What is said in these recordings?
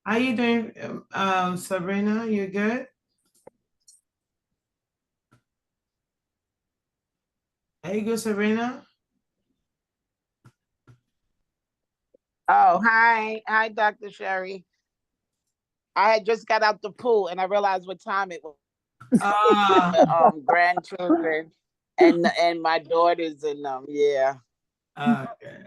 How you doing, Sabrina? You good? Are you good, Sabrina? Oh, hi. Hi, Dr. Sherry. I had just got out the pool and I realized what time it was. Ah, Grandchildren and my daughters and yeah. okay.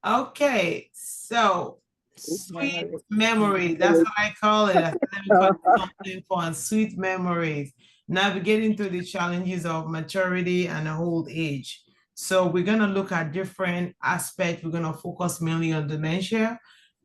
Okay, so sweet memories. That's what I call it. I said, let me call it something fun. Sweet memories. Navigating through the challenges of maturity and old age. So we're gonna look at different aspects. We're gonna focus mainly on dementia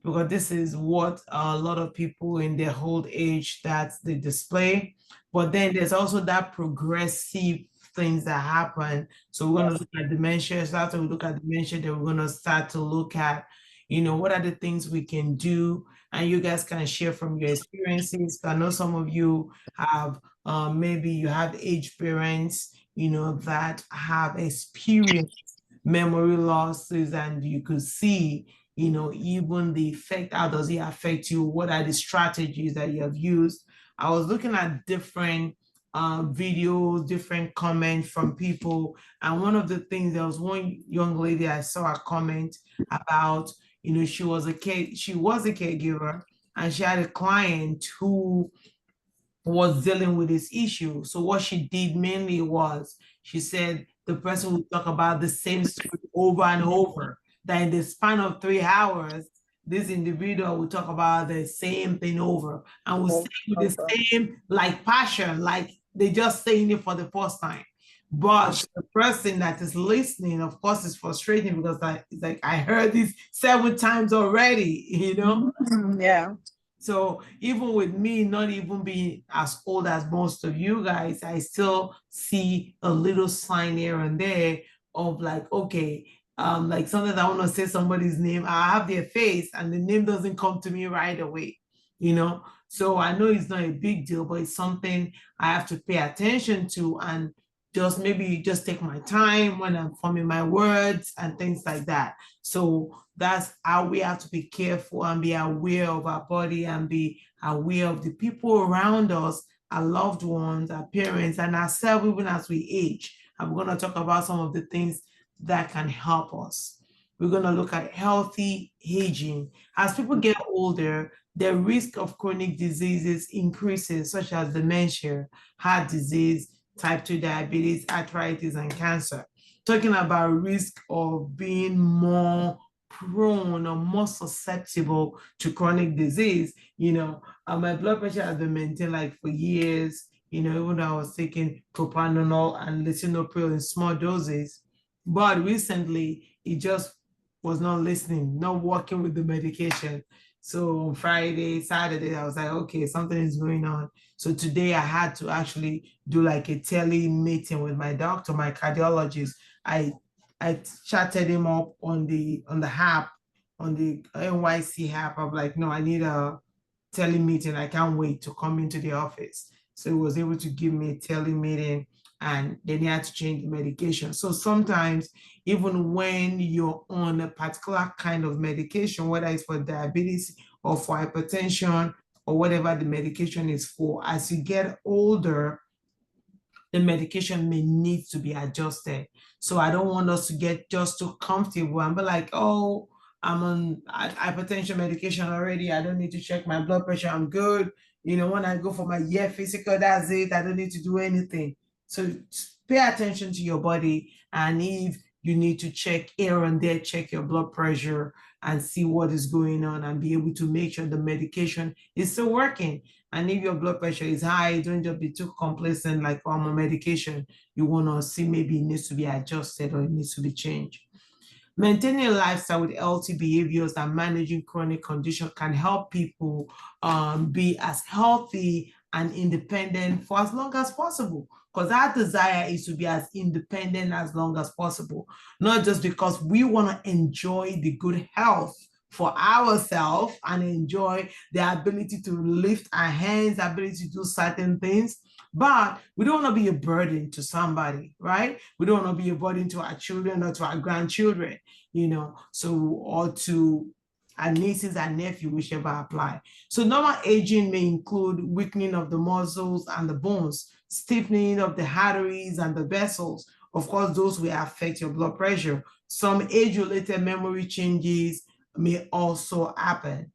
because this is what a lot of people in their old age that they display. But then there's also that progressive things that happen. So we're going to look at dementia. So after we look at dementia, then we're going to start to look at, what are the things we can do, and you guys can share from your experiences. I know some of you have, maybe you have aged parents, that have experienced memory losses, and you could see, even the effect. How does it affect you? What are the strategies that you have used? I was looking at different videos, different comments from people. And one of the things, there was one young lady I saw a comment about, she was a caregiver, and she had a client who was dealing with this issue. So what she did mainly was she said the person would talk about the same story over and over. That in the span of 3 hours, this individual would talk about the same thing over and would say with the same like passion, like they just saying it for the first time. But the person that is listening, of course, is frustrating because it's like I heard this 7 times already, Yeah. So even with me not even being as old as most of you guys, I still see a little sign here and there of like, okay, like sometimes I want to say somebody's name, I have their face and the name doesn't come to me right away, you know. So I know it's not a big deal, but it's something I have to pay attention to and just maybe just take my time when I'm forming my words and things like that. So that's how we have to be careful and be aware of our body and be aware of the people around us, our loved ones, our parents, and ourselves, even as we age. I'm going to talk about some of the things that can help us. We're going to look at healthy aging. As people get older, the risk of chronic diseases increases, such as dementia, heart disease, type 2 diabetes, arthritis, and cancer. Talking about risk of being more prone or more susceptible to chronic disease, my blood pressure has been maintained like for years, even though I was taking propranolol and lisinopril in small doses. But recently, it just was not listening, not working with the medication. So on Friday, Saturday, I was like, okay, something is going on. So today I had to actually do like a tele meeting with my doctor, my cardiologist. I chatted him up on the app, on the NYC app. I'm like, no, I need a tele meeting. I can't wait to come into the office. So he was able to give me a tele meeting, and then he had to change the medication. So sometimes, even when you're on a particular kind of medication, whether it's for diabetes or for hypertension or whatever the medication is for, as you get older, the medication may need to be adjusted. So I don't want us to get just too comfortable and be like, oh, I'm on hypertension medication already. I don't need to check my blood pressure. I'm good. When I go for my year physical, that's it. I don't need to do anything. So pay attention to your body. And if you need to check here and there, check your blood pressure and see what is going on and be able to make sure the medication is still working. And if your blood pressure is high, don't just be too complacent like, oh, I'm on medication. You want to see maybe it needs to be adjusted or it needs to be changed. Maintaining a lifestyle with healthy behaviors and managing chronic condition can help people be as healthy and independent for as long as possible. Because our desire is to be as independent as long as possible, not just because we want to enjoy the good health for ourselves and enjoy the ability to lift our hands, ability to do certain things, but we don't want to be a burden to somebody, right? We don't want to be a burden to our children or to our grandchildren, so, or to and nieces and nephews, whichever apply. So normal aging may include weakening of the muscles and the bones, stiffening of the arteries and the vessels. Of course, those will affect your blood pressure. Some age-related memory changes may also happen.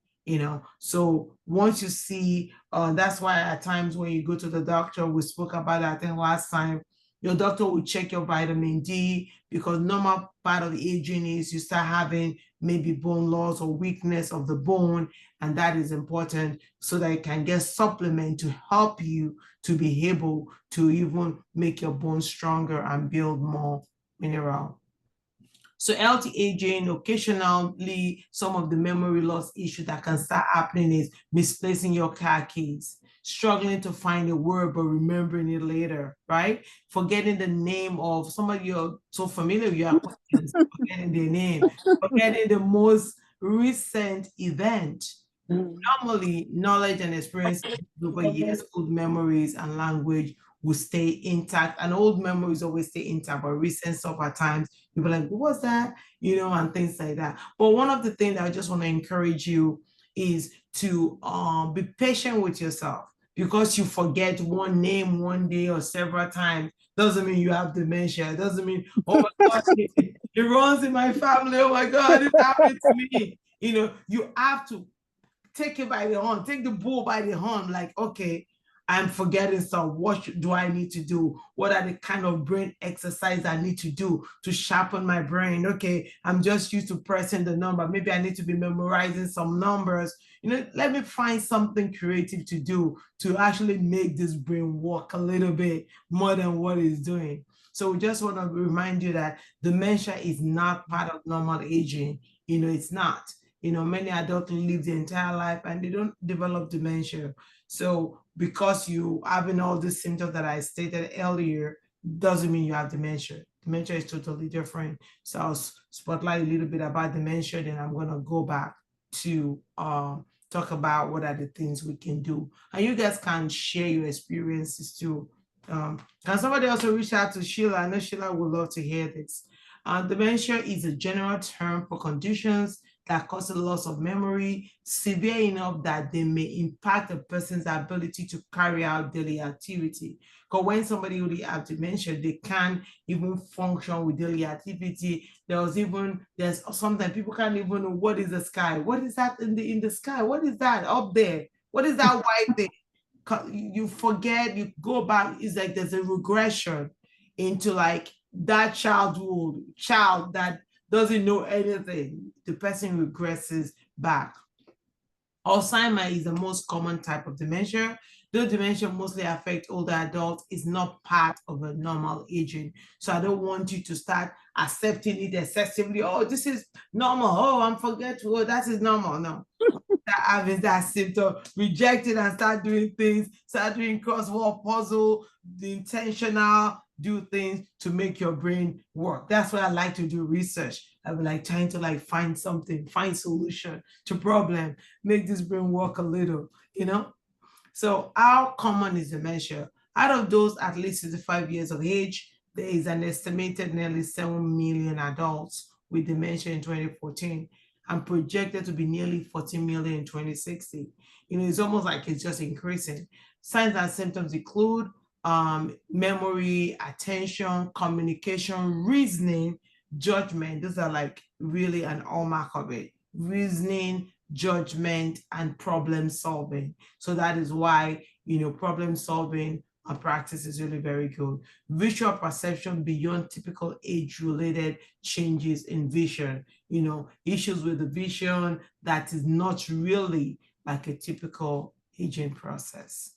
So once you see, that's why at times when you go to the doctor, we spoke about that, I think last time, your doctor will check your vitamin D, because normal part of aging is you start having maybe bone loss or weakness of the bone, and that is important so that you can get supplement to help you to be able to even make your bones stronger and build more mineral. So healthy aging, occasionally, some of the memory loss issue that can start happening is misplacing your car keys, struggling to find a word but remembering it later, right? Forgetting the name of somebody you're so familiar with, your acquaintance, forgetting their name, forgetting the most recent event. Normally, knowledge and experience over years, old memories and language will stay intact. And old memories always stay intact, but recent stuff at times, you'll be like, what was that? And things like that. But one of the things that I just want to encourage you is to be patient with yourself. Because you forget one name one day or several times doesn't mean you have dementia. It doesn't mean, oh my God, it runs in my family. Oh my God, it happened to me. You have to take it by the horn, take the bull by the horn, like, okay, I'm forgetting stuff. What do I need to do? What are the kind of brain exercise I need to do to sharpen my brain? Okay, I'm just used to pressing the number. Maybe I need to be memorizing some numbers. Let me find something creative to do to actually make this brain work a little bit more than what it's doing. So we just want to remind you that dementia is not part of normal aging. It's not. Many adults live the entire life and they don't develop dementia. So because you having all these symptoms that I stated earlier doesn't mean you have dementia. Dementia is totally different. So I'll spotlight a little bit about dementia, then I'm gonna go back to talk about what are the things we can do. And you guys can share your experiences too. Can somebody also reach out to Sheila? I know Sheila would love to hear this. Dementia is a general term for conditions that cause a loss of memory, severe enough that they may impact a person's ability to carry out daily activity. Because when somebody really has dementia, they can't even function with daily activity. There's sometimes people can't even know what is the sky. What is that in the sky? What is that up there? What is that white thing? You forget, you go back, it's like there's a regression into like that child that doesn't know anything. The person regresses back. Alzheimer is the most common type of dementia. Though dementia mostly affects older adults, it's not part of a normal aging. So I don't want you to start accepting it excessively. Oh, this is normal. Oh, I'm forgetful. Oh, that is normal. No, having that symptom, reject it and start doing things, start doing crossword puzzle, the intentional, do things to make your brain work. That's why I like to do research. I'm like trying to like find something, find solution to problem, make this brain work a little. So how common is dementia? Out of those at least 65 years of age, there is an estimated nearly 7 million adults with dementia in 2014 and projected to be nearly 14 million in 2060. It's almost like it's just increasing. Signs and symptoms include memory, attention, communication, reasoning, judgment. Those are like really an hallmark of it. Reasoning, judgment, and problem solving. So that is why, problem solving practice is really very good. Visual perception beyond typical age-related changes in vision, issues with the vision that is not really like a typical aging process.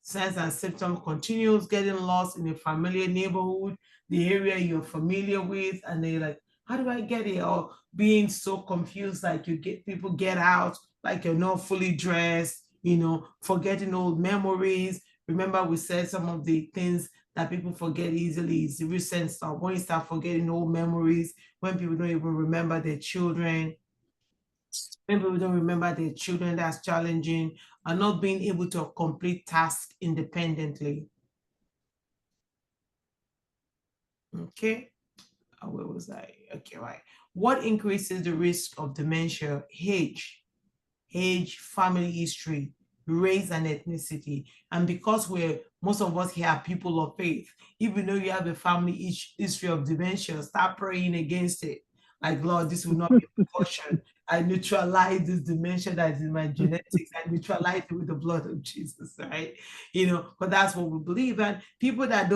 Signs and symptoms continues getting lost in a familiar neighborhood, the area you're familiar with, and they're like, how do I get here? Or being so confused, like people get out, like you're not fully dressed, forgetting old memories. Remember, we said some of the things that people forget easily is the recent stuff. When you start forgetting old memories, when people don't even remember their children, when people don't remember their children, that's challenging, and not being able to complete tasks independently. Okay, where was I? Okay, right. What increases the risk of dementia? Age, family history, race, and ethnicity. And because most of us here are people of faith, even though you have a family history of dementia, start praying against it. Like, Lord, this will not be a portion. I neutralize this dementia that is in my genetics. I neutralize it with the blood of Jesus, right? But that's what we believe. And people that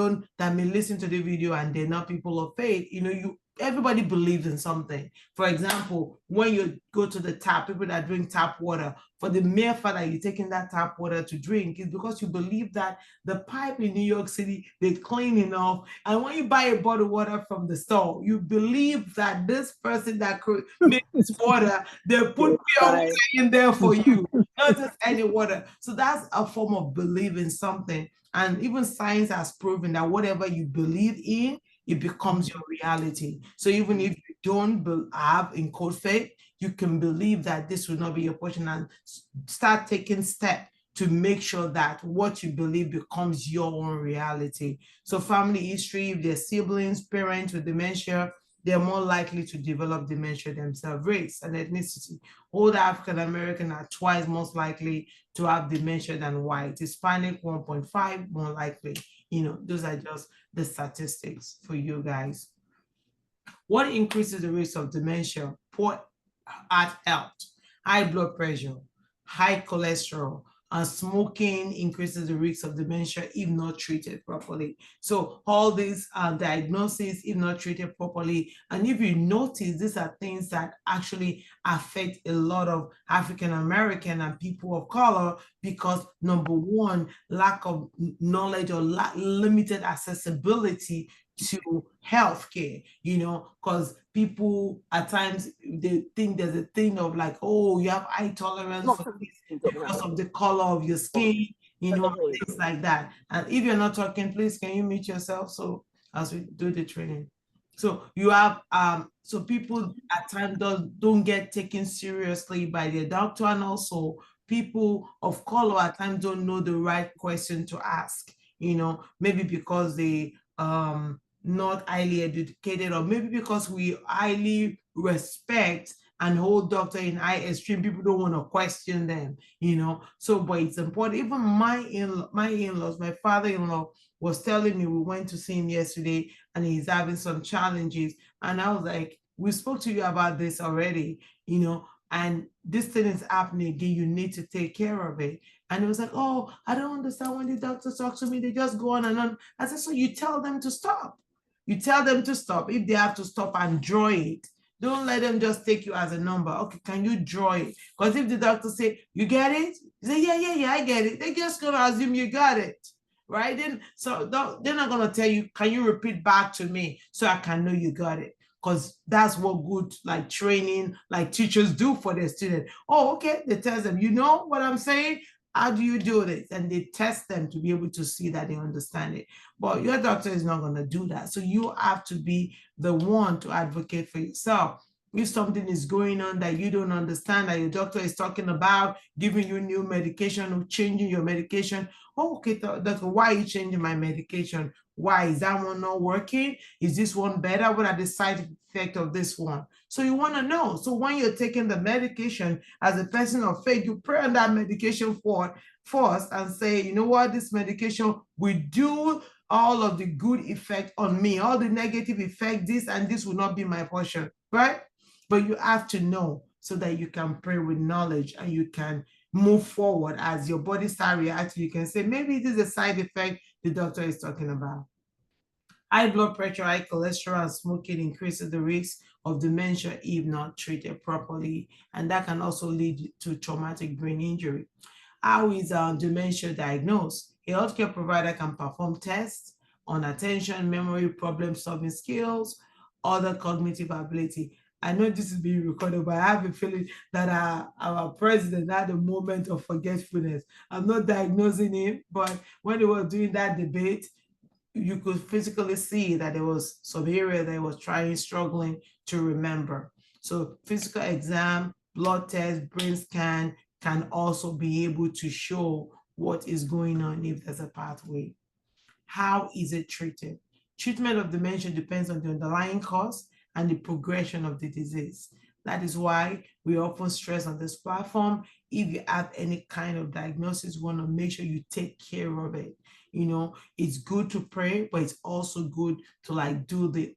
may listen to the video and they're not people of faith, everybody believes in something. For example, when you go to the tap, people that drink tap water, for the mere fact that you're taking that tap water to drink is because you believe that the pipe in New York City, they're clean enough. And when you buy a bottle of water from the store, you believe that this person that made this water, they put pure water in there for you, not just any water. So that's a form of believing something. And even science has proven that whatever you believe in, it becomes your reality. So even if you don't have in code faith, you can believe that this will not be your portion and start taking steps to make sure that what you believe becomes your own reality. So family history, if their siblings, parents with dementia, they're more likely to develop dementia themselves. Race and ethnicity. Older African American are twice most likely to have dementia than white. Hispanic 1.5 more likely. Those are just the statistics for you guys. What increases the risk of dementia? Poor heart health, high blood pressure, high cholesterol, and smoking increases the risk of dementia if not treated properly. So all these diagnoses, if not treated properly, and if you notice, these are things that actually affect a lot of African American and people of color because number one, lack of knowledge or limited accessibility to healthcare, because people at times they think there's a thing of like, oh, you have high tolerance for this because of the color of your skin, things like that. And if you're not talking, please can you mute yourself so as we do the training. So you have so people at times don't get taken seriously by their doctor, and also people of color at times don't know the right question to ask, maybe because they not highly educated, or maybe because we highly respect and hold doctor in high esteem, people don't want to question them, So, but it's important. Even my in-laws, my father-in-law was telling me, we went to see him yesterday and he's having some challenges. And I was like, we spoke to you about this already, and this thing is happening again, you need to take care of it. And it was like, oh, I don't understand when the doctors talk to me, they just go on and on. I said, so you tell them to stop. You tell them to stop. If they have to stop and draw it, don't let them just take you as a number. Okay, can you draw it? Because if the doctor say, you get it? You say, yeah, I get it. They're just going to assume you got it, right? So they're not going to tell you, can you repeat back to me so I can know you got it? Because that's what good like training, like teachers do for their student. Oh, okay, they tell them, you know what I'm saying? How do you do this? And they test them to be able to see that they understand it. But your doctor is not going to do that. So you have to be the one to advocate for yourself. If something is going on that you don't understand, that your doctor is talking about, giving you new medication or changing your medication, oh, okay, doctor, why are you changing my medication? Why is that one not working? Is this one better? What are the side effects of this one? So you want to know. So when you're taking the medication as a person of faith, you pray on that medication first and say, you know what, this medication will do all of the good effect on me, all the negative effect, this and this will not be my portion, right? But you have to know so that you can pray with knowledge and you can move forward as your body starts reacting. You can say, maybe this is a side effect the doctor is talking about. High blood pressure, high cholesterol, and smoking increases the risk of dementia if not treated properly. And that can also lead to traumatic brain injury. How is dementia diagnosed? A healthcare provider can perform tests on attention, memory, problem-solving skills, other cognitive ability. I know this is being recorded, but I have a feeling that our president had a moment of forgetfulness. I'm not diagnosing him, but when they were doing that debate, you could physically see that there was some area that was struggling to remember. So physical exam, blood test, brain scan can also be able to show what is going on if there's a pathway. How is it treated? Treatment of dementia depends on the underlying cause and the progression of the disease. That is why we often stress on this platform, if you have any kind of diagnosis, we want to make sure you take care of it. It's good to pray, but it's also good to like do the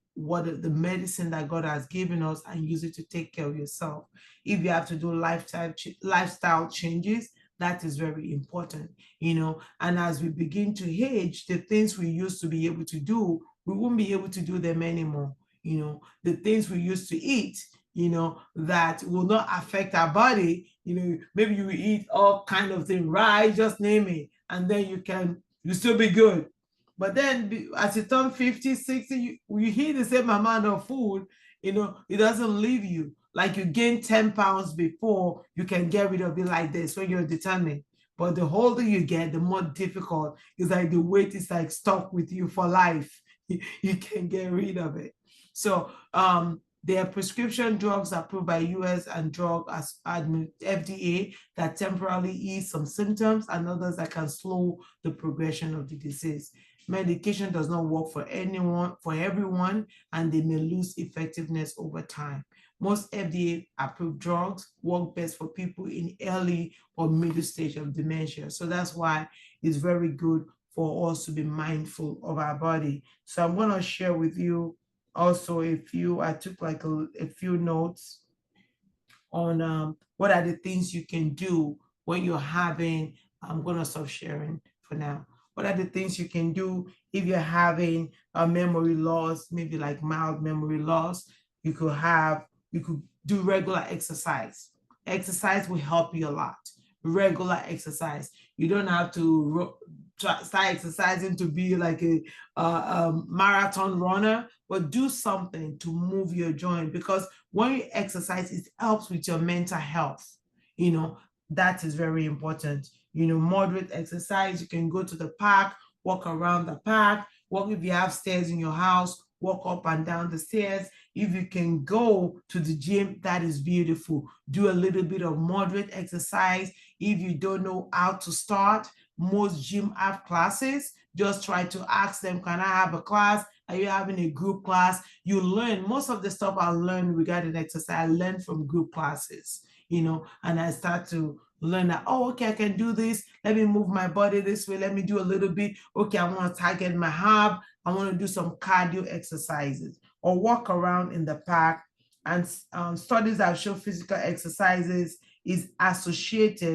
medicine that God has given us and use it to take care of yourself. If you have to do lifestyle changes, that is very important. And as we begin to age, the things we used to be able to do, we won't be able to do them anymore. The things we used to eat, that will not affect our body. Maybe you eat all kind of thing, right? Just name it. And then you still be good. But then as you turn 50, 60, you eat the same amount of food, it doesn't leave you. Like you gain 10 pounds before, you can get rid of it like this when you're determined. But the older you get, the more difficult. It's like the weight is like stuck with you for life. You can get rid of it. So there are prescription drugs approved by US and drug as FDA that temporarily ease some symptoms, and others that can slow the progression of the disease. Medication does not work for everyone, and they may lose effectiveness over time. Most FDA-approved drugs work best for people in early or middle stage of dementia. So that's why it's very good for us to be mindful of our body. So I'm going to share with you also I took like a few notes on what are the things you can do when you're having, I'm going to stop sharing for now. What are the things you can do if you're having a memory loss, maybe like mild memory loss? You could do regular exercise. Exercise will help you a lot. Regular exercise. You don't have to start exercising to be like a marathon runner, but do something to move your joint, because when you exercise, it helps with your mental health. That is very important. Moderate exercise. You can go to the park, walk around the park, walk if you have stairs in your house, walk up and down the stairs. If you can go to the gym, that is beautiful. Do a little bit of moderate exercise. If you don't know how to start, most gym have classes. Just try to ask them, can I have a class? Are you having a group class? You learn. Most of the stuff I learned regarding exercise, I learned from group classes, and I start to learn that, oh, okay, I can do this. Let me move my body this way. Let me do a little bit. Okay, I want to target my ab. I want to do some cardio exercises or walk around in the park. And studies have shown physical exercises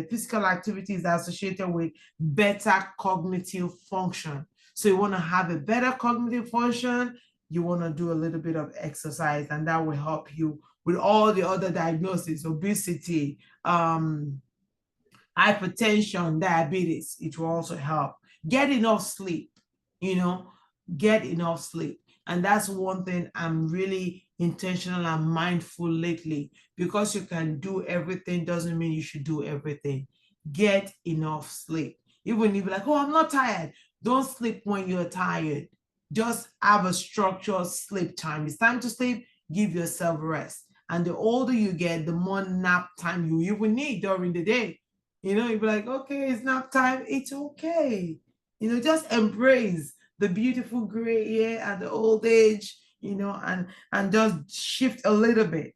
physical activity is associated with better cognitive function. So you want to have a better cognitive function, you want to do a little bit of exercise, and that will help you with all the other diagnoses, obesity, hypertension, diabetes. It will also help. Get enough sleep, get enough sleep. And that's one thing I'm really intentional and mindful lately. Because you can do everything doesn't mean you should do everything. Get enough sleep. Even if you're like, oh, I'm not tired. Don't sleep when you're tired. Just have a structured sleep time. It's time to sleep, give yourself rest. And the older you get, the more nap time you even need during the day. You'd be like, okay, it's nap time. It's okay. Just embrace the beautiful gray hair at the old age, and just shift a little bit.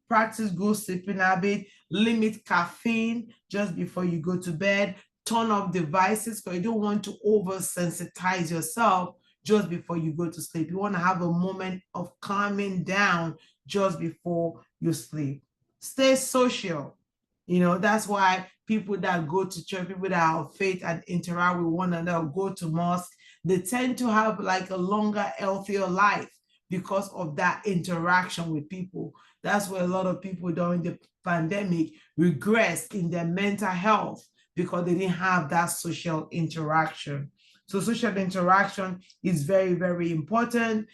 Practice good sleeping habit, limit caffeine just before you go to bed, turn off devices because you don't want to oversensitize yourself just before you go to sleep. You want to have a moment of calming down just before you sleep. Stay social. That's why people that go to church, people that have faith and interact with one another, go to mosque, they tend to have like a longer, healthier life because of that interaction with people. That's where a lot of people during the pandemic regressed in their mental health because they didn't have that social interaction. So social interaction is very, very important.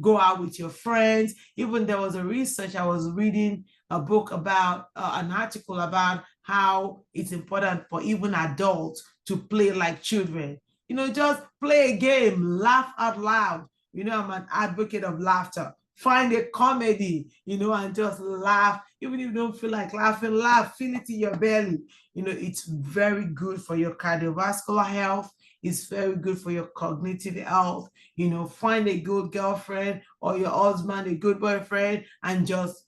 Go out with your friends. Even there was a research, I was reading a book about, an article about how it's important for even adults to play like children. Just play a game, laugh out loud. I'm an advocate of laughter. Find a comedy, and just laugh. Even if you don't feel like laughing, laugh, feel it in your belly. It's very good for your cardiovascular health. It's very good for your cognitive health. You know, find a good girlfriend or your husband, a good boyfriend, and just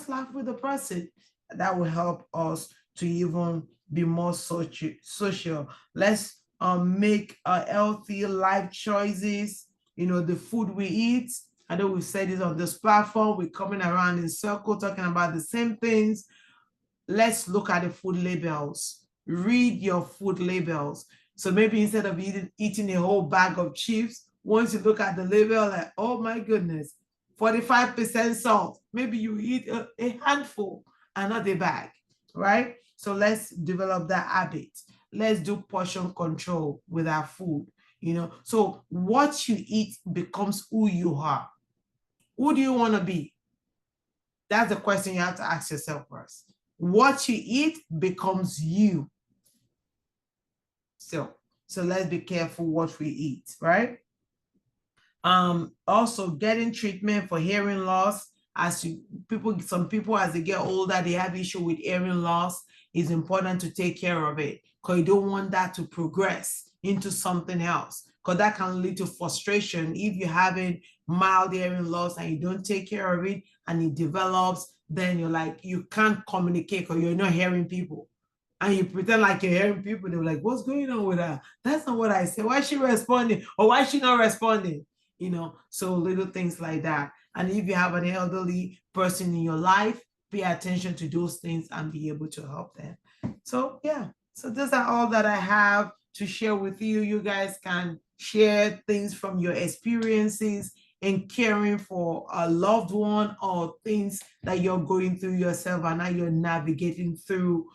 laugh with the person. That will help us to even be more social. Let's make healthy life choices. You know, the food we eat. I know we've said this on this platform. We're coming around in circle talking about the same things. Let's look at the food labels. Read your food labels. So maybe instead of eating a whole bag of chips, once you look at the label, like, oh my goodness, 45% salt, maybe you eat a handful and not a bag, right? So let's develop that habit. Let's do portion control with our food, you know. So what you eat becomes who you are. Who do you want to be? That's the question you have to ask yourself first. What you eat becomes you. So let's be careful what we eat, right? Also getting treatment for hearing loss. Some people as they get older, they have issue with hearing loss. It's important to take care of it because you don't want that to progress into something else, because that can lead to frustration if you're having mild hearing loss and you don't take care of it and it develops. Then you're like, you can't communicate because you're not hearing people, and you pretend like you're hearing people. They're like, what's going on with her? That's not what I said. Why is she responding? Or why is she not responding? You know, so little things like that. And if you have an elderly person in your life, pay attention to those things and be able to help them. So yeah, so those are all that I have to share with you. You guys can share things from your experiences in caring for a loved one, or things that you're going through yourself and now you're navigating through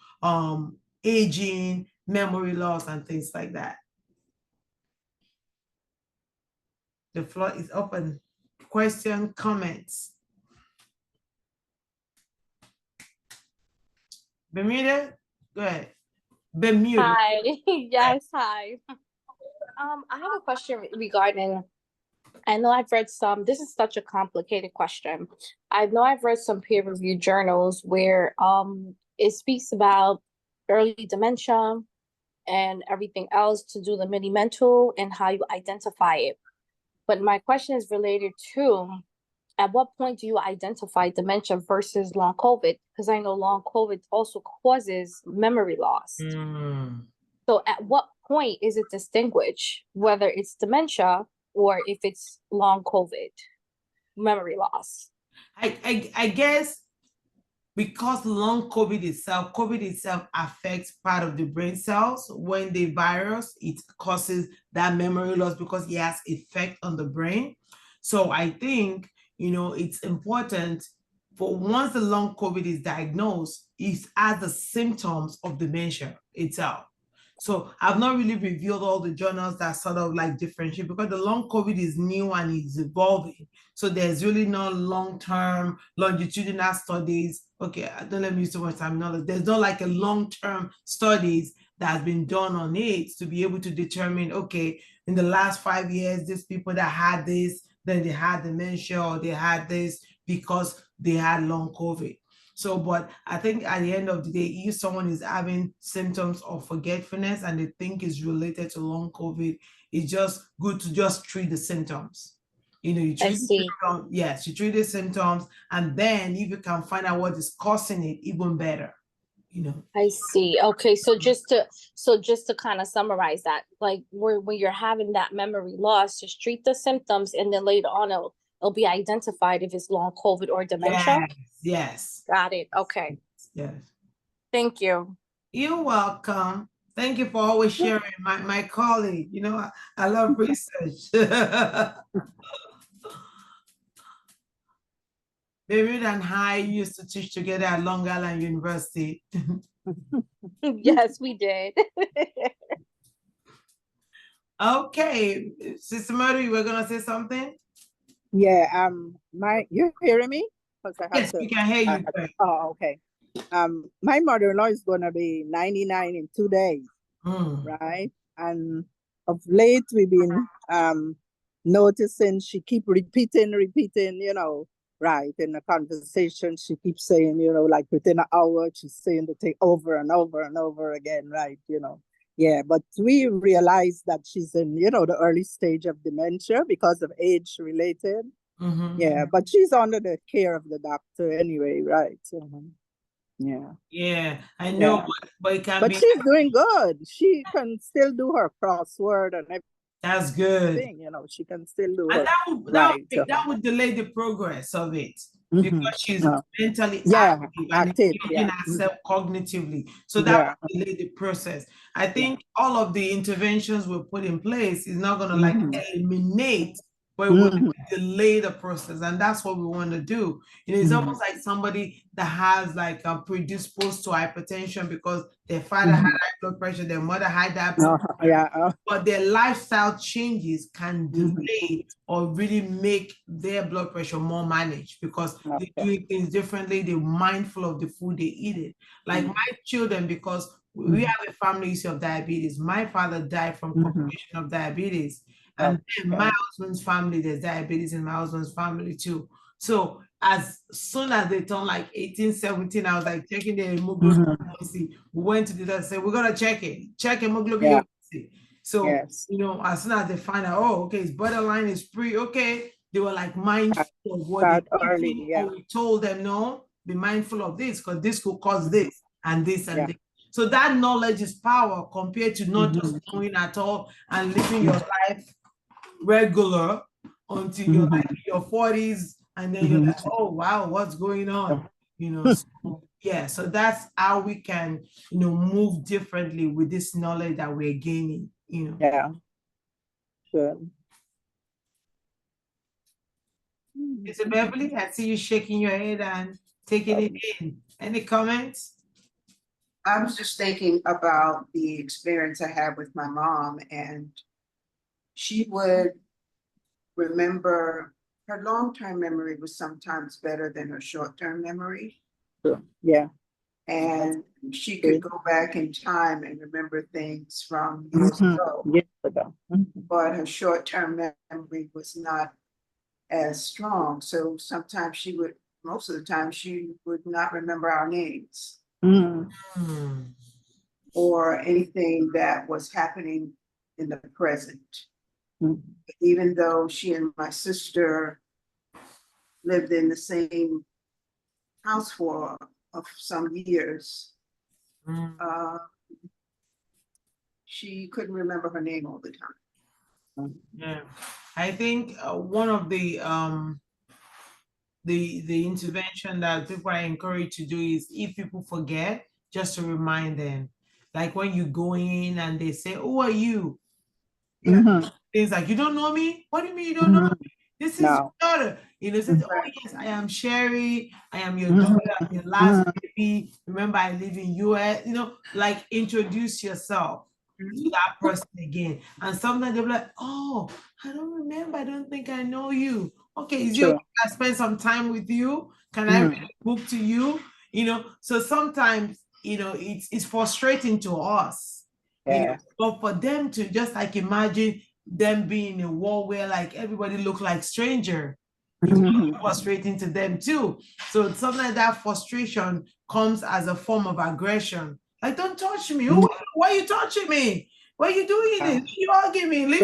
aging, memory loss, and things like that. The floor is open. Question, comments. Bermuda, go ahead. Bermuda. Hi. Yes, hi. I have a question regarding, I know I've read some, this is such a complicated question. I know I've read some peer-reviewed journals where it speaks about early dementia and everything else to do the mini mental and how you identify it. But my question is related to, at what point do you identify dementia versus long COVID? Because I know long COVID also causes memory loss. So at what point is it distinguished whether it's dementia or if it's long COVID, memory loss? I guess because long COVID itself affects part of the brain cells. When the virus, it causes that memory loss because it has effect on the brain. So I think, you know, it's important for once the long COVID is diagnosed, it has the symptoms of dementia itself. So I've not really reviewed all the journals that sort of like differentiate, because the long COVID is new and it's evolving. So there's really no long-term longitudinal studies. Okay, don't let me use too much terminology. There's not like a long-term studies that has been done on it to be able to determine, okay, in the last 5 years, these people that had this, then they had dementia, or they had this because they had long COVID. So, but I think at the end of the day, if someone is having symptoms of forgetfulness and they think is related to long COVID, it's just good to just treat the symptoms. You know, you treat the symptoms, yes, you treat the symptoms, and then if you can find out what is causing it, even better. You know. I see. Okay, so just to kind of summarize that, like when you're having that memory loss, just treat the symptoms, and then later on it'll be identified if it's long COVID or dementia. Yes. Got it. Okay. Yes. Thank you. You're welcome. Thank you for always sharing, my colleague. You know, I love research. David and I used to teach together at Long Island University. Yes, we did. Okay, Sister Murray, you were gonna say something? Yeah, you hearing me? Yes, we can hear you. Oh, okay. My mother-in-law is gonna be 99 in 2 days, right? And of late we've been noticing she keep repeating, you know, right, in the conversation. She keeps saying, you know, like within an hour, she's saying the thing over and over and over again, right, you know. Yeah, but we realized that she's in, the early stage of dementia because of age related. Yeah, but she's under the care of the doctor anyway, right? Yeah. Yeah, I know, Yeah. but it can But be. she's doing good. She can still do her crossword and That's good. everything, she can still do And her that right. would delay the progress of it Mhm. because she's mentally Yeah, active and active. engaging Yeah. herself cognitively. So that Yeah. would delay the process. I think all of the interventions we put in place is not going to like Mhm. eliminate, but it will Mhm. delay the process. And that's what we want to do. It's Mhm. almost like somebody that has like a predisposed to hypertension because their father had high blood pressure, their mother had that blood pressure, Yeah. but their lifestyle changes can Mhm. delay or really make their blood pressure more managed because they're Okay. doing things differently. They're mindful of the food they eat it. Like my children, because we have a family history of diabetes. My father died from complication of diabetes. And then my husband's family, there's diabetes in my husband's family too. So as soon as they turned like 18, 17, I was like checking their hemoglobin A1C. We went to the doctor and said, we're gonna check hemoglobin Yeah. A1C. So, Yes. as soon as they find out, oh, okay, it's borderline, it's pre, okay, they were like mindful of what they Start early. eating, Yeah. or we told them, no, be mindful of this because this could cause this and this and Yeah. this. So that knowledge is power compared to not just knowing at all and living your life regular until you're like in your 40s and then you're like, oh wow, what's going on? So, yeah, so that's how we can move differently with this knowledge that we're gaining. Yeah. Good. Mr. Beverly, I see you shaking your head and taking it in. Any comments? I was just thinking about the experience I had with my mom, and she would remember, her long-term memory was sometimes better than her short-term memory. Yeah. And she could go back in time and remember things from years ago, Years ago. but her short-term memory was not as strong. So sometimes most of the time, she would not remember our names or anything that was happening in the present. Even though she and my sister lived in the same house for some years, she couldn't remember her name all the time. Yeah, I think one of the intervention that people are encouraged to do is if people forget, just to remind them. Like when you go in and they say, "Who are you?" Things like, "You don't know me? What do you mean you don't know me? This is your daughter." Says, "Oh yes, I am Sherry. I am your daughter. I'm your last baby. Remember, I live in US." Like introduce yourself to that person again. And sometimes they'll be like, "Oh, I don't remember. I don't think I know you. Okay, is it okay if I spend some time with you? Can I read a book to you?" So sometimes, it's frustrating to us. But for them to just like imagine them being in a world where like everybody look like stranger, it's frustrating to them too. So sometimes that frustration comes as a form of aggression. Like, don't touch me. Why are you touching me? Why are you doing this? You hugging me? Leave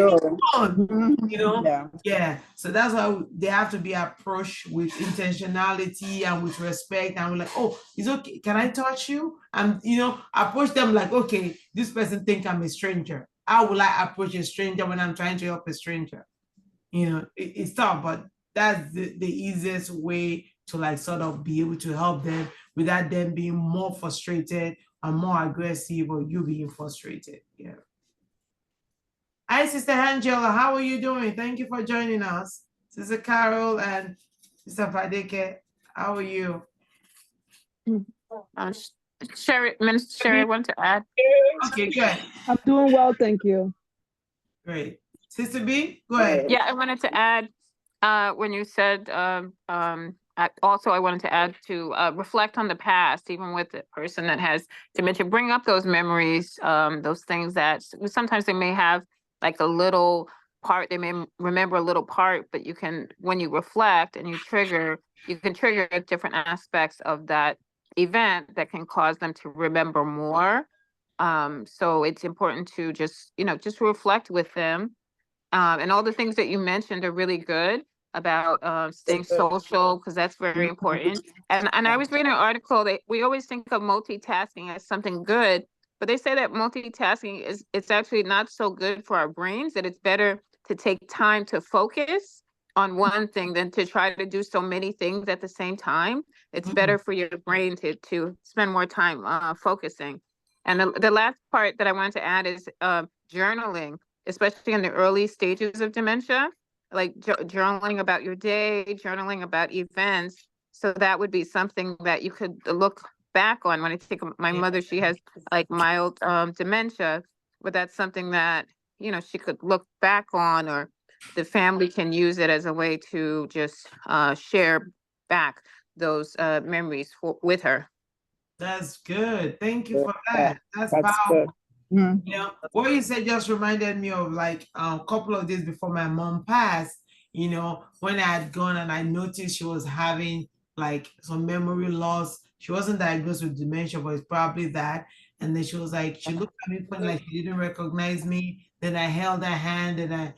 me alone. Yeah. So that's why they have to be approached with intentionality and with respect. And we're like, oh, it's okay. Can I touch you? And approach them like, okay, this person think I'm a stranger. How will I approach a stranger when I'm trying to help a stranger? It's tough, but that's the easiest way to like sort of be able to help them without them being more frustrated and more aggressive or you being frustrated. Yeah. Hi, Sister Angela. How are you doing? Thank you for joining us. Sister Carol and Sister Fadeke, how are you? Sherry, Minister Sherry, I want to add. Okay, good. I'm doing well, thank you. Great. Sister B, go ahead. Yeah, I wanted to add when you said also I wanted to add to reflect on the past, even with the person that has dementia, bring up those memories, those things that sometimes they may have like a little part, they may remember a little part, but you can, when you reflect and you can trigger different aspects of that event that can cause them to remember more. So it's important to just, just reflect with them. And all the things that you mentioned are really good about staying social, because that's very important. And I was reading an article that we always think of multitasking as something good, but they say that multitasking it's actually not so good for our brains, that it's better to take time to focus on one thing than to try to do so many things at the same time. It's better for your brain to spend more time focusing. And the last part that I wanted to add is journaling, especially in the early stages of dementia, like journaling about your day, journaling about events. So that would be something that you could look back on. When I think of my mother, she has like mild dementia, but that's something that, she could look back on, or the family can use it as a way to just share back those memories with her. That's good. Thank you for Yeah, that. That's that's powerful. good. You know, what you said just reminded me of like a couple of days before my mom passed, when I had gone and I noticed she was having like some memory loss. She wasn't diagnosed with dementia, but it's probably that. And then she was like, she looked at me funny, like she didn't recognize me. Then I held her hand and I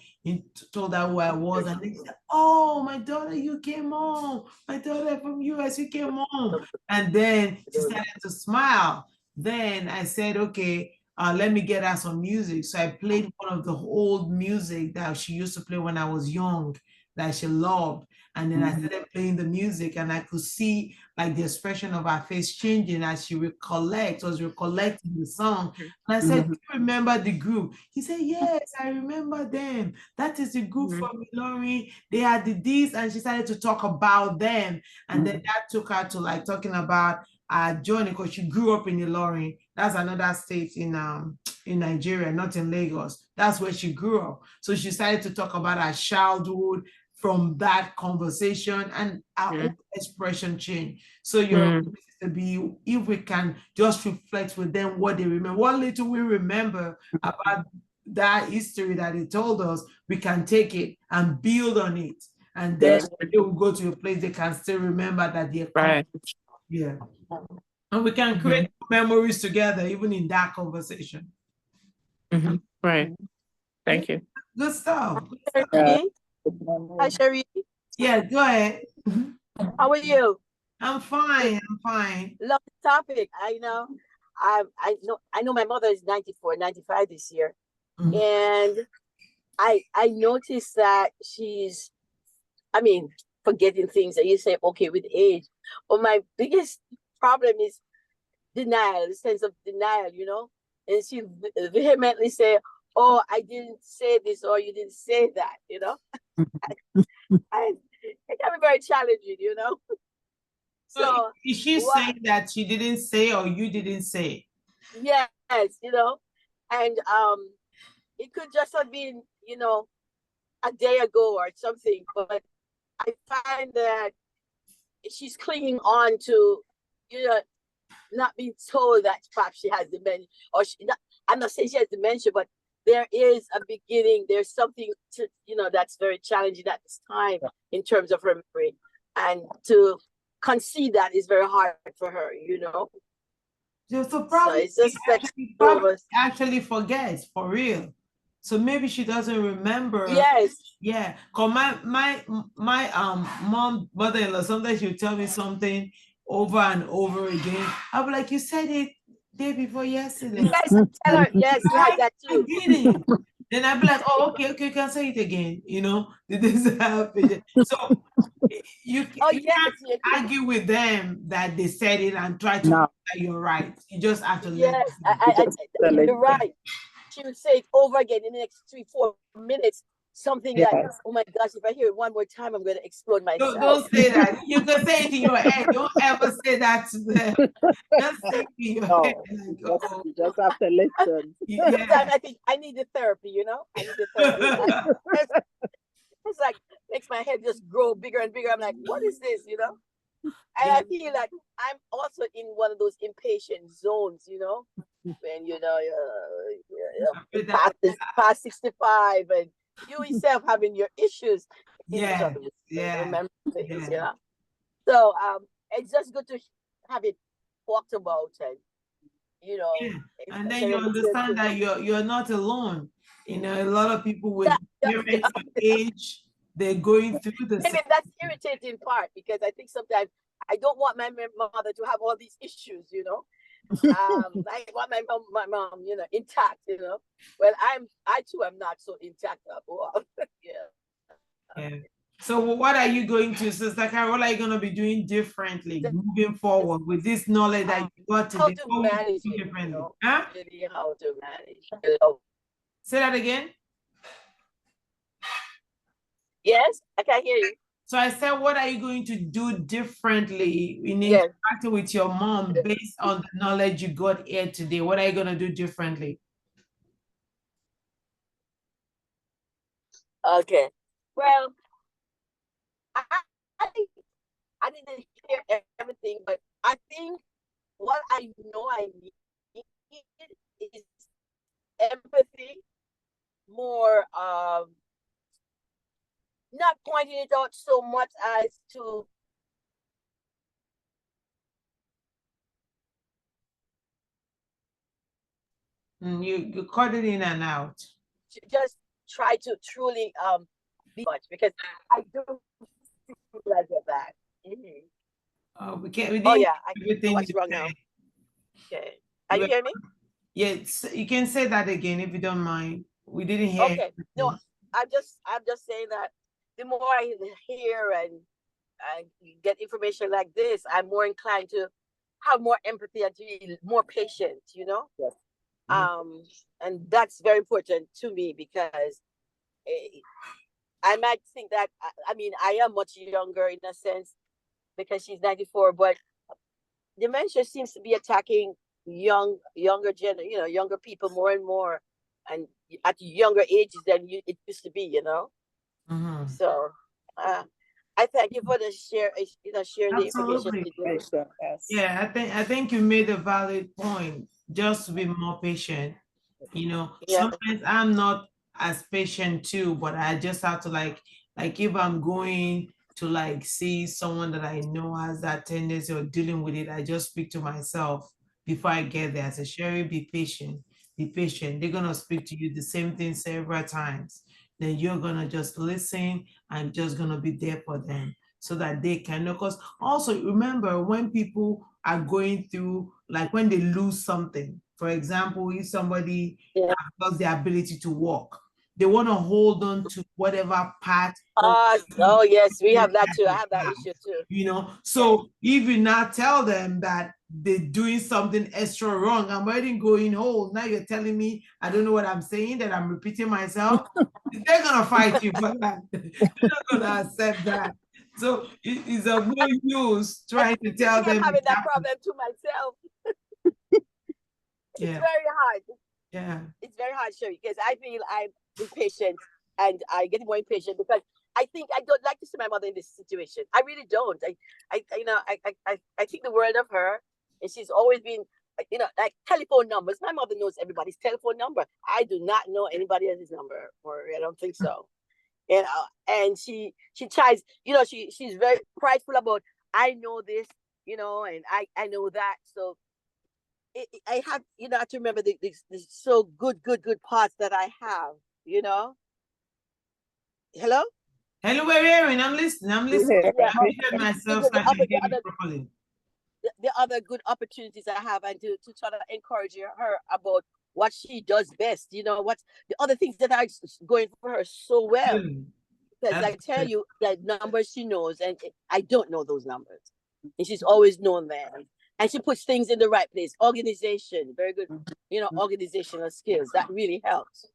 told her who I was. And they said, "Oh, my daughter, you came home. My daughter from US, you came home." And then she started to smile. Then I said, "Okay, let me get her some music." So I played one of the old music that she used to play when I was young, that she loved. And then I started playing the music, and I could see like the expression of her face changing as she was recollecting the song. And I said, "Do you remember the group?" He said, "Yes, I remember them. That is the group from Ilori. They had the this," and she started to talk about them. And then that took her to like talking about journey, because she grew up in Ilori. That's another state in Nigeria, not in Lagos. That's where she grew up. So she started to talk about her childhood from that conversation, and our own expression change. So your to be, if we can just reflect with them what they remember, what little we remember about that history that they told us, we can take it and build on it. And then they will go to a place they can still remember that they're Right. yeah. And we can create memories together, even in that conversation. Right. Thank you. Good stuff. Hi, Sherry. Yeah, go ahead. How are you? I'm fine. I'm fine. Love the topic. I know my mother is 94, 95 this year. And I noticed that she's, forgetting things that you say, okay, with age. But my biggest problem is denial, the sense of denial. And she vehemently say, "Oh, I didn't say this," or "You didn't say that," It can be very challenging. So is she saying that she didn't say, or you didn't say? Yes, and it could just have been, a day ago or something, but I find that she's clinging on to, not being told that perhaps she has dementia, or I'm not saying she has dementia, but there is a beginning. There's something to, that's very challenging at this time in terms of her memory, and to concede that is very hard for her. So probably so it's just actually forgets for real. So maybe she doesn't remember. Yes. Yeah. Cause my mother-in-law, sometimes she'll tell me something over and over again. I'll be like, "You said it day before yesterday." Yes, tell her. Yes, you had that too. I didn't. Then I'll be like, "Oh, okay, you can say it again." This happen. So you can't argue with them that they said it and try to that you're right. You just have to let you're right. She would say it over again in the next 3-4 minutes. Something that, oh my gosh, if I hear it one more time, I'm going to explode myself. Don't say that. You can say it in your head. Don't ever say that to them. Just say it in your head. You just have to listen. Sometimes I think I need the therapy, I need the therapy. It's like, makes my head just grow bigger and bigger. I'm like, what is this, And I feel like I'm also in one of those impatient zones, when past 65, and you yourself having your issues. Remember things, So it's just good to have it talked about, and you know, Yeah. And then especially you on the same understand that thing. you're not alone. You know, a lot of people with Yeah, parents of age, they're going through the maybe same. that's irritating part because I think sometimes I don't want my mother to have all these issues, you know. I want my mom, you know, intact, you know. Well, I too am not so intact. Well, yeah. Yeah. So what are you going to, Sister Carol, what are you going to be doing differently moving forward with this knowledge that you got How today? to What will you manage do it, you differently? know, Huh? really how to manage, you know. Say that again. Yes, I can hear you. So I said, what are you going to do differently in Yes. interacting with your mom based on the knowledge you got here today? What are you going to do differently? Okay. Well, I, I I didn't hear everything, but I think what I know I need is empathy, more not pointing it out so much as to You cut it in and out. just try to truly be much because I do feel like that. Mm-hmm. We can't. We Oh didn't yeah, I hear know everything what's you wrong now. said. Okay. Are You you were, hearing me? yes, you can say that again if you don't mind. We didn't hear Okay. No, everything. I'm just saying that the more I hear and I get information like this, I'm more inclined to have more empathy and to be more patient, you know? Yes. Um, and that's very important to me because I might think that I mean I am much younger in a sense because she's 94, but dementia seems to be attacking younger people more and more, and at younger ages than it used to be, you know. Mhm. So uh, I thank you for the sharing the information Absolutely. today. Yes. Yeah, I think you made a valid point. Just to be more patient. You know, Yeah. sometimes I'm not as patient too, but I just have to like if I'm going to like see someone that I know has that tendency or dealing with it, I just speak to myself before I get there. I say, Sherry, be patient, be patient. They're gonna speak to you the same thing several times. Then you're gonna just listen and just gonna be there for them so that they can know. Because also remember when people are going through, like when they lose something, for example, if somebody Yeah. lost the ability to walk, they want to hold on to whatever part of Oh yes, we that have that too. I they have that have, issue too. you know. Yes. So if you not tell them that they're doing something extra wrong, I'm already going whole. Now you're telling me I don't know what I'm saying, that I'm repeating myself. They're gonna fight you for that. They're not gonna accept that. So it's of no use I trying to tell think I'm them having that exactly. problem to myself. It's Yeah, very hard. yeah. It's very hard, Sherry, because I feel I'm impatient and I get more impatient because I think I don't like to see my mother in this situation. I really don't. I think the world of her, and she's always been, like telephone numbers. My mother knows everybody's telephone number. I do not know anybody else's number, or I don't think so. And she tries, she's very prideful about, I know this, and I know that. So I have, I have to remember the so good parts that I have, you know. Hello? Hello, we're hearing. I'm listening. I'm listening. Yeah. Yeah. I muted myself so I can hear you properly. The other good opportunities I have, and to try to encourage her about what she does best, what's the other things that are going for her so well. Good. Because That's I tell good. you that numbers she knows, and I don't know those numbers. And she's always known them. And she puts things in the right place. Organization, very good, organizational skills. That really helps.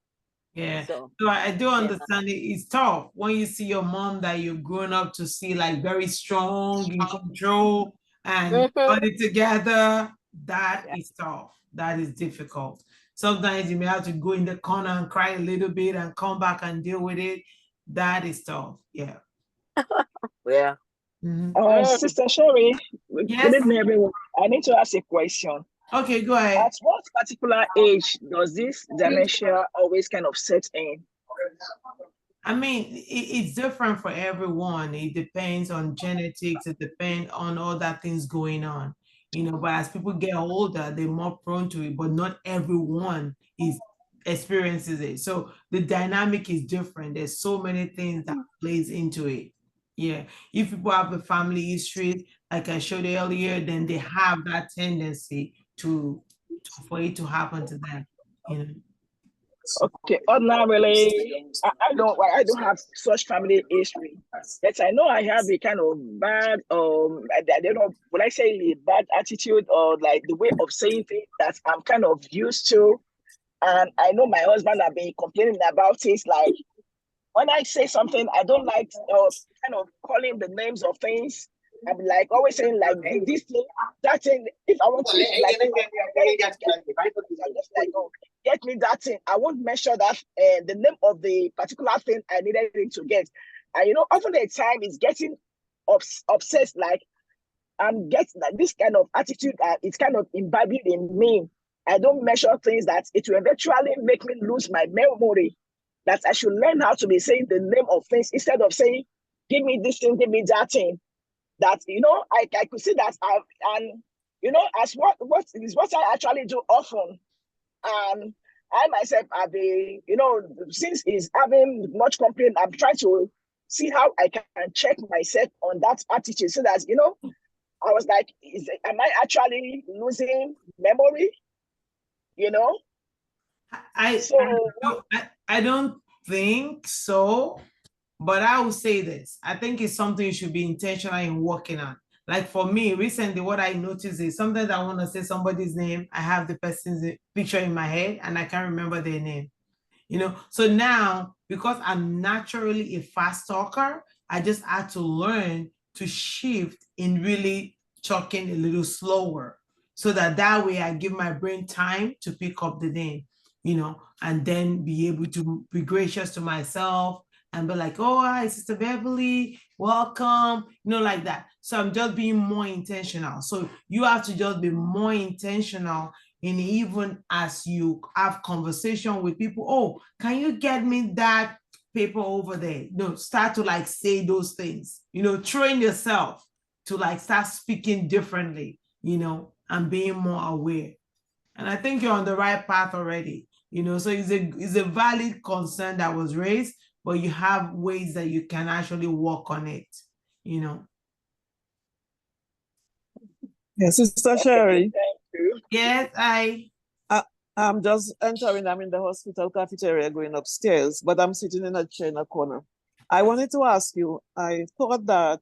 Yeah. So, So I do yeah. understand it. It's tough when you see your mom that you've grown up to see like very strong, in control, and got Mhm. it together. That Yeah. is tough. That is difficult. Sometimes you may have to go in the corner and cry a little bit and come back and deal with it. That is tough. Yeah. Yeah. Mhm. Sister Sherry, good Yes. evening, everyone. I need to ask a question. Okay, go ahead. At what particular age does this dementia always kind of set in? I mean, it's different for everyone. It depends on genetics. It depends on all that things going on. but as people get older, they're more prone to it, but not everyone experiences it. So the dynamic is different. There's so many things that plays into it. Yeah. If people have a family history, like I showed earlier, then they have that tendency for it to happen to them. Okay, ordinarily, I don't have such family history. Yes, I know I have a kind of bad, I don't know, would I say a bad attitude or like the way of saying things that I'm kind of used to. And I know my husband have been complaining about it. Like when I say something, I don't like kind of calling the names of things. I'm like always saying like this thing, that thing. If I want to like, I'm just like, oh, get me that thing. I won't measure that the name of the particular thing I needed him to get. And often the time it's getting obsessed. Like I'm getting like this kind of attitude. It's kind of imbibed in me. I don't measure things that it will eventually make me lose my memory. That I should learn how to be saying the name of things instead of saying, give me this thing, give me that thing. That, I could see that as what is what I actually do often. And I myself have been, since he's having much complaint, I'm trying to see how I can check myself on that attitude so that, I was like, am I actually losing memory? I don't think so, but I will say this. I think it's something you should be intentional in working on. Like for me, recently, what I noticed is sometimes I want to say somebody's name. I have the person's picture in my head and I can't remember their name. So now, because I'm naturally a fast talker, I just had to learn to shift in really talking a little slower so that way I give my brain time to pick up the name, and then be able to be gracious to myself and be like, oh, hi, Sister Beverly, welcome, like that. So I'm just being more intentional. So you have to just be more intentional. And even as you have conversation with people, oh, can you get me that paper over there? Start to say those things, train yourself to start speaking differently, and being more aware. And I think you're on the right path already, so it's a valid concern that was raised, but you have ways that you can actually work on it, Yes, Sister Sherry. Thank you. Yes, I'm just entering. I'm in the hospital cafeteria going upstairs, but I'm sitting in a chair in a corner. I wanted to ask you, I thought that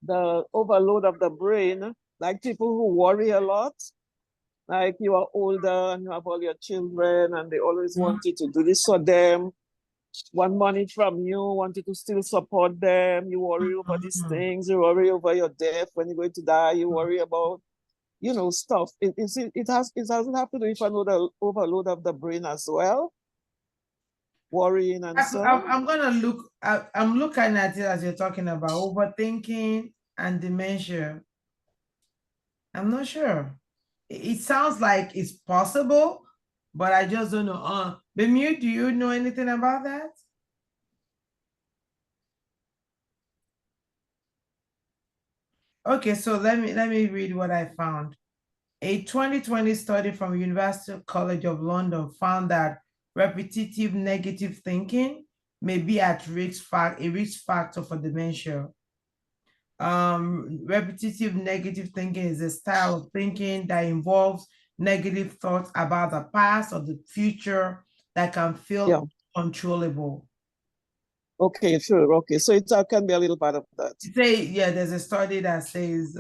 the overload of the brain, like people who worry a lot, like you are older and you have all your children and they always want you to do this for them, want money from you, want you to still support them, you worry over these things, you worry over your death when you're going to die, you worry about stuff. It doesn't have to do with another overload of the brain as well. Worrying and so. I'm gonna look. I'm looking at it as you're talking about overthinking and dementia. I'm not sure. It sounds like it's possible, but I just don't know. Bemu, do you know anything about that? Okay, so let me read what I found. A 2020 study from University College of London found that repetitive negative thinking may be a risk factor for dementia. Repetitive negative thinking is a style of thinking that involves negative thoughts about the past or the future that can feel uncontrollable. Okay, sure. Okay, so it can be a little part of that. There's a study that says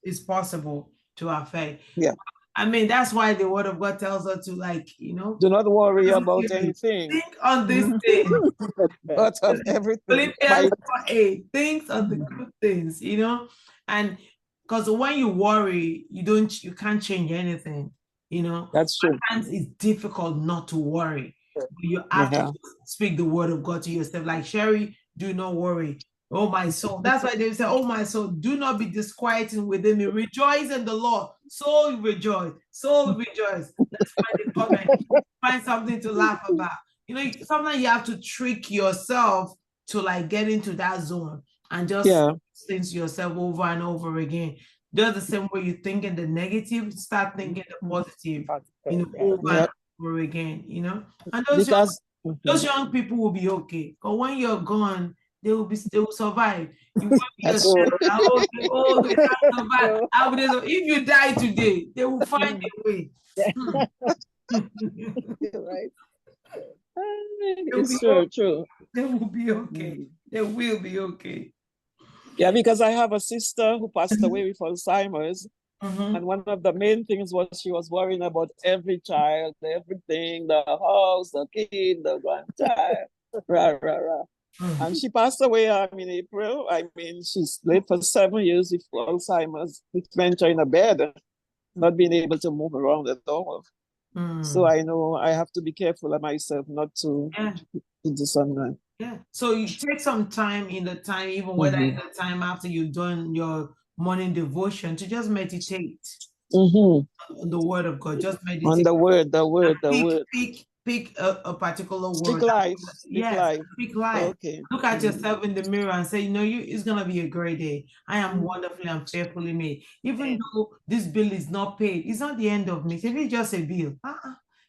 it's possible to affect. Yeah. I mean, that's why the word of God tells us to do not worry about anything. Think on this thing. But on everything. Philippians 4:8, think on the good things, and because when you worry, you can't change anything, That's true. Sometimes it's difficult not to worry. You have to speak the word of God to yourself. Like Sherry, do not worry. Oh, my soul. That's why they say, oh, my soul, do not be disquieting within me. Rejoice in the Lord. Soul rejoice. Soul rejoice. Let's find a comment. Find something to laugh about. Sometimes you have to trick yourself to get into that zone and just things yourself over and over again. just the same way you think in the negative, start thinking the positive, over and Yep. over again, And Because those young people will be okay. But when you're gone, they will survive. You won't be that's yourself. true. They can't survive. If you die today, they will find a way. Right. It's true. They will be okay. They will be okay. Yeah, because I have a sister who passed away with Alzheimer's. Mm-hmm. And one of the main things was she was worrying about every child, everything, the house, the kid, the grandchild, rah, rah, rah. Mm-hmm. And she passed away in April. She's lived for 7 years with Alzheimer's, with dementia in a bed, not being able to move around at all. So I know I have to be careful of myself not to do something. Yeah. So you take some time in the time, even whether in the time after you've done your morning devotion, to just meditate on the word of God. Just meditate on the word. Pick a particular word. Speak life. Speak life. Okay. Look at yourself in the mirror and say, it's gonna be a great day. I am wonderfully and fearfully made. Even though this bill is not paid, it's not the end of me. If it's just a bill,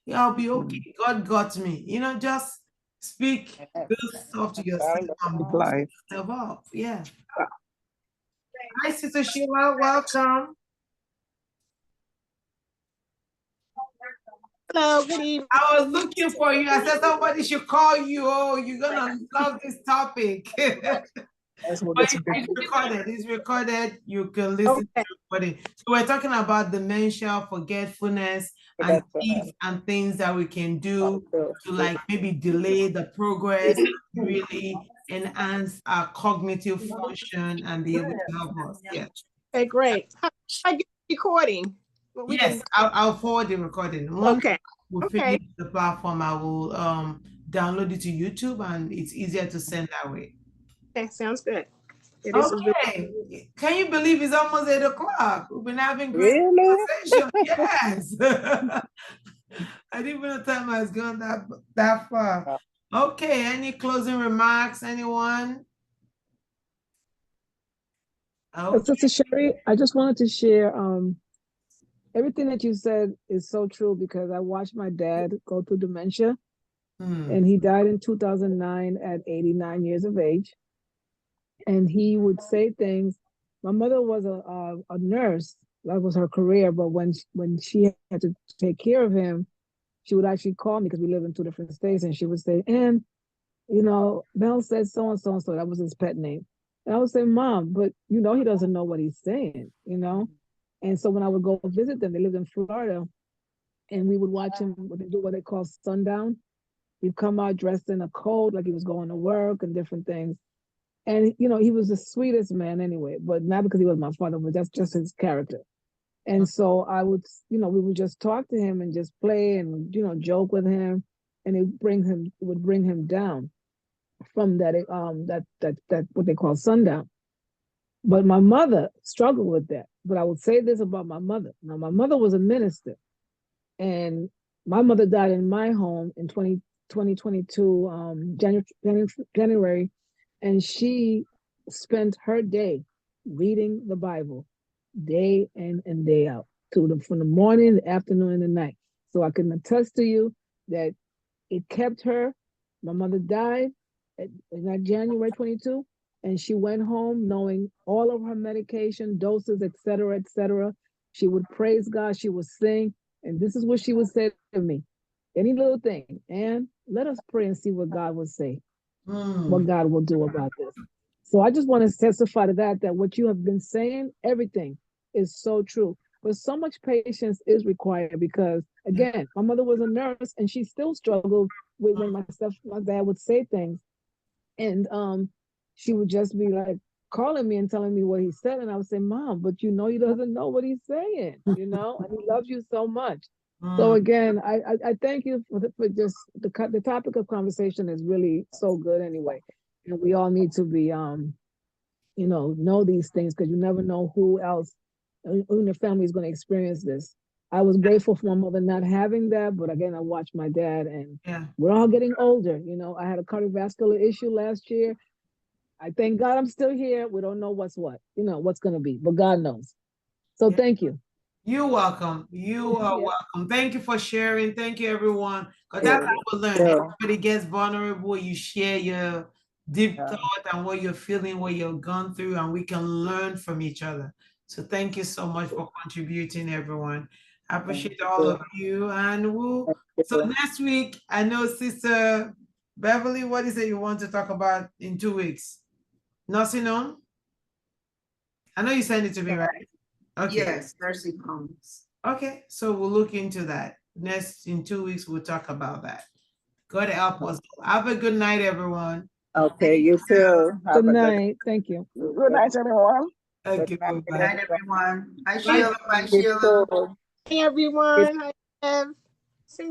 yeah, I'll be okay. God got me. Just speak good stuff to yourself and boost yourself up. Yeah. Hi, Sister Sheila. Welcome. Hello, good evening. I was looking for you. I said somebody should call you. Oh, you're gonna love this topic. It's recorded. It's recorded. You can listen to it. So we're talking about dementia, forgetfulness, and tips and things that we can do to maybe delay the progress, really enhance our cognitive function and be able to help us. Yeah. Okay, great. How I get the recording? Yes, I'll forward the recording. Once we finish the platform, I will download it to YouTube, and it's easier to send that way. Okay, sounds good. Okay. Can you believe it's almost 8 o'clock? We've been having great conversation. Yes. I didn't even know time has gone that far. Okay, any closing remarks, anyone? Sister Sherry, I just wanted to share everything that you said is so true, because I watched my dad go through dementia, and he died in 2009 at 89 years of age. And he would say things. My mother was a nurse. That was her career. But when she had to take care of him, she would actually call me, because we live in 2 different states, and she would say, and Mel said so and so and so. That was his pet name. And I would say, Mom, but he doesn't know what he's saying, And so when I would go visit them, they lived in Florida, and we would watch him do what they call sundown. He'd come out dressed in a coat, like he was going to work and different things. And, he was the sweetest man anyway, but not because he was my father, but that's just his character. And so I would, we would just talk to him and just play and, joke with him, and it would bring him down from that what they call sundown. But my mother struggled with that. But I would say this about my mother. Now, my mother was a minister, and my mother died in my home in 2022, January, and she spent her day reading the Bible day in and day out, from the morning, the afternoon, and the night. So I can attest to you that it kept her. My mother died in January 22, and she went home knowing all of her medication, doses, et cetera, et cetera. She would praise God, she would sing, and this is what she would say to me. Any little thing, and let us pray and see what God will say, what God will do about this. So I just want to testify to that what you have been saying, everything is so true. But so much patience is required, because, again, my mother was a nurse, and she still struggled with when my dad would say things. And she would just be like calling me and telling me what he said. And I would say, Mom, but he doesn't know what he's saying, and he loves you so much. So again, I thank you for just the topic of conversation is really so good anyway. And we all need to be, know these things, because you never know who else in the family is going to experience this. I was grateful for my mother not having that, but again, I watched my dad, and we're all getting older. I had a cardiovascular issue last year. I thank God I'm still here. We don't know what's going to be, but God knows. So thank you. You're welcome. You are welcome. Thank you for sharing. Thank you, everyone. Because that's how we learn. Everybody gets vulnerable. You share your deep thought and what you're feeling, what you've gone through, and we can learn from each other. So thank you so much for contributing, everyone. I appreciate all of you. And so next week, I know Sister Beverly, what is it you want to talk about in 2 weeks? Nursing home? I know you sent it to me, right? Okay. Yes, nursing homes. Okay, so we'll look into that. Next, in 2 weeks, we'll talk about that. God help us. Have a good night, everyone. Okay, you too. Good night. Thank you. Good night, everyone. Thank you. Good night, everyone. Hi, Bye. Sheila. Bye, Sheila. Hey, everyone. Hi, Ev.